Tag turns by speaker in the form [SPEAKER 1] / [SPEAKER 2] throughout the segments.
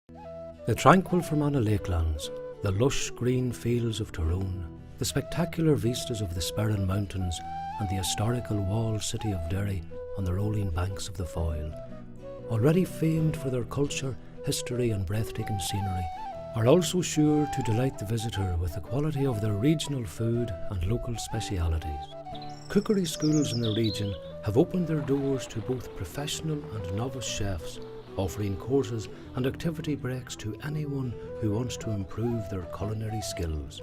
[SPEAKER 1] The tranquil Fermanagh lakelands, the lush green fields of Tyrone, the spectacular vistas of the Sperrin Mountains and the historical walled city of Derry on the rolling banks of the Foyle, already famed for their culture, history and breathtaking scenery, are also sure to delight the visitor with the quality of their regional food and local specialities. Cookery schools in the region have opened their doors to both professional and novice chefs, offering courses and activity breaks to anyone who wants to improve their culinary skills.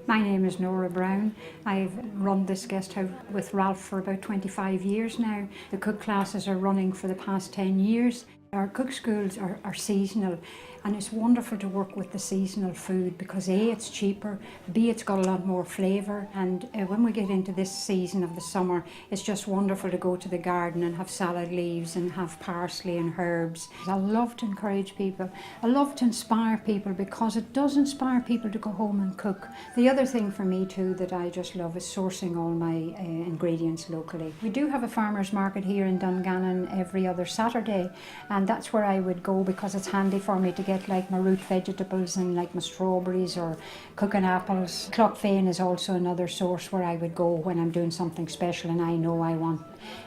[SPEAKER 2] My name is Norah Brown. I've run this guest house with Ralph for about 25 years now. The cook classes are running for the past 10 years. Our cook schools are seasonal, and it's wonderful to work with the seasonal food because A, it's cheaper, B, it's got a lot more flavour, and when we get into this season of the summer, it's just wonderful to go to the garden and have salad leaves and have parsley and herbs. I love to encourage people. I love to inspire people because it does inspire people to go home and cook. The other thing for me too that I just love is sourcing all my ingredients locally. We do have a farmer's market here in Dungannon every other Saturday, and that's where I would go because it's handy for me to get like my root vegetables and like my strawberries or cooking apples. Clough-Fane is also another source where I would go when I'm doing something special and I know I want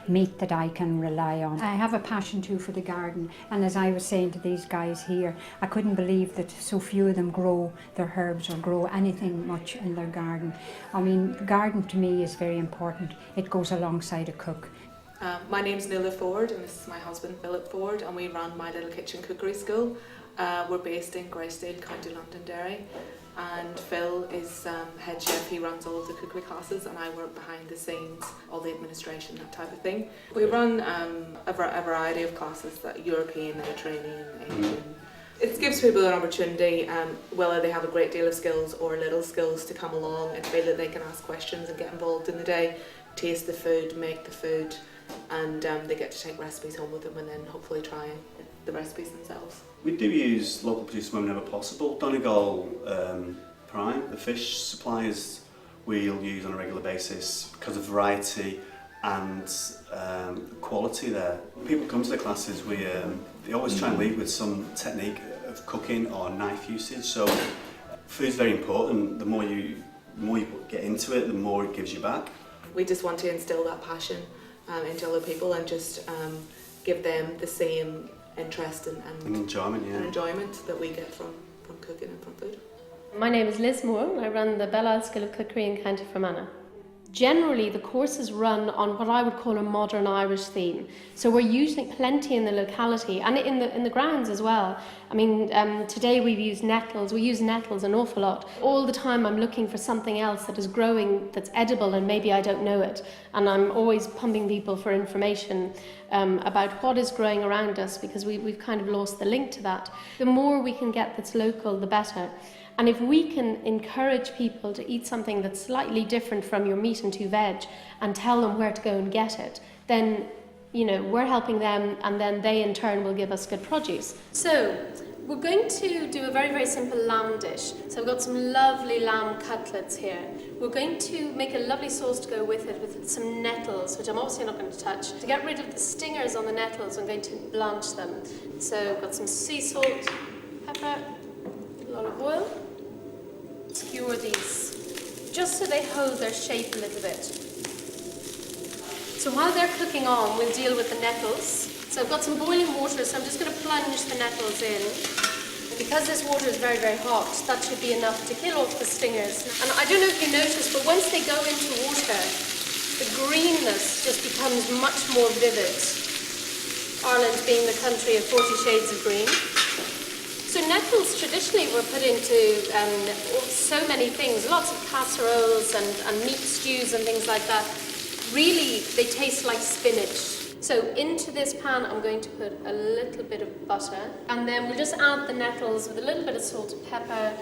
[SPEAKER 2] meat that I can rely on. I have a passion too for the garden, and as I was saying to these guys here, I couldn't believe that so few of them grow their herbs or grow anything much in their garden. I mean, the garden to me is very important. It goes alongside a cook.
[SPEAKER 3] My name's Nuala Ford and this is my husband Philip Ford, and we run My Little Kitchen Cookery School. We're based in Greysteel, County Londonderry, and Phil is head chef. He runs all of the cookery classes and I work behind the scenes, all the administration, that type of thing. We run a variety of classes, that European, Mediterranean, Asian. It gives people an opportunity, whether they have a great deal of skills or little skills, to come along and feel that they can ask questions and get involved in the day, taste the food, make the food, and they get to take recipes home with them and then hopefully try the recipes themselves.
[SPEAKER 4] We do use local produced whenever possible. Donegal prime, the fish suppliers we'll use on a regular basis because of variety and quality there. People come to the classes, they always try and leave with some technique of cooking or knife usage, so food's very important. The more you get into it, the more it gives you back.
[SPEAKER 3] We just want to instill that passion into other people and just give them the same interest and enjoyment that we get from cooking and from food.
[SPEAKER 5] My name is Liz Moore. I run the Belle School of Cookery in County Fermanagh. Generally, the courses run on what I would call a modern Irish theme. So we're using plenty in the locality and in the grounds as well. I mean, today we've used nettles. We use nettles an awful lot. All the time I'm looking for something else that is growing, that's edible, and maybe I don't know it. And I'm always pumping people for information about what is growing around us, because we've kind of lost the link to that. The more we can get that's local, the better. And if we can encourage people to eat something that's slightly different from your meat and 2 veg and tell them where to go and get it, then, you know, we're helping them, and then they in turn will give us good produce. So we're going to do a very, very simple lamb dish. So I've got some lovely lamb cutlets here. We're going to make a lovely sauce to go with it, with some nettles, which I'm obviously not going to touch. To get rid of the stingers on the nettles, I'm going to blanch them. So I've got some sea salt, pepper, olive oil. Skewer these just so they hold their shape a little bit. So while they're cooking on, we'll deal with the nettles. So I've got some boiling water, so I'm just going to plunge the nettles in. And because this water is very, very hot, that should be enough to kill off the stingers. And I don't know if you noticed, but once they go into water, the greenness just becomes much more vivid. Ireland being the country of 40 shades of green. So nettles traditionally were put into so many things, lots of casseroles and meat stews and things like that. Really, they taste like spinach. So into this pan, I'm going to put a little bit of butter, and then we'll just add the nettles with a little bit of salt and pepper,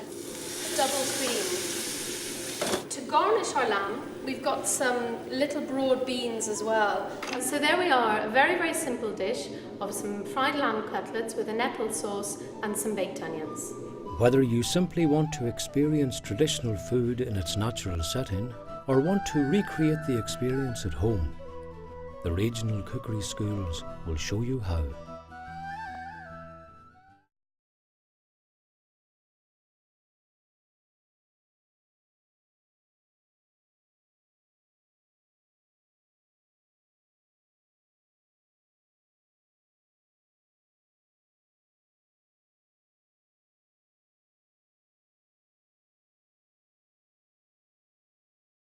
[SPEAKER 5] double cream. To garnish our lamb, we've got some little broad beans as well. And so there we are, a very, very simple dish of some fried lamb cutlets with a nettle sauce and some baked onions.
[SPEAKER 1] Whether you simply want to experience traditional food in its natural setting or want to recreate the experience at home, the regional cookery schools will show you how.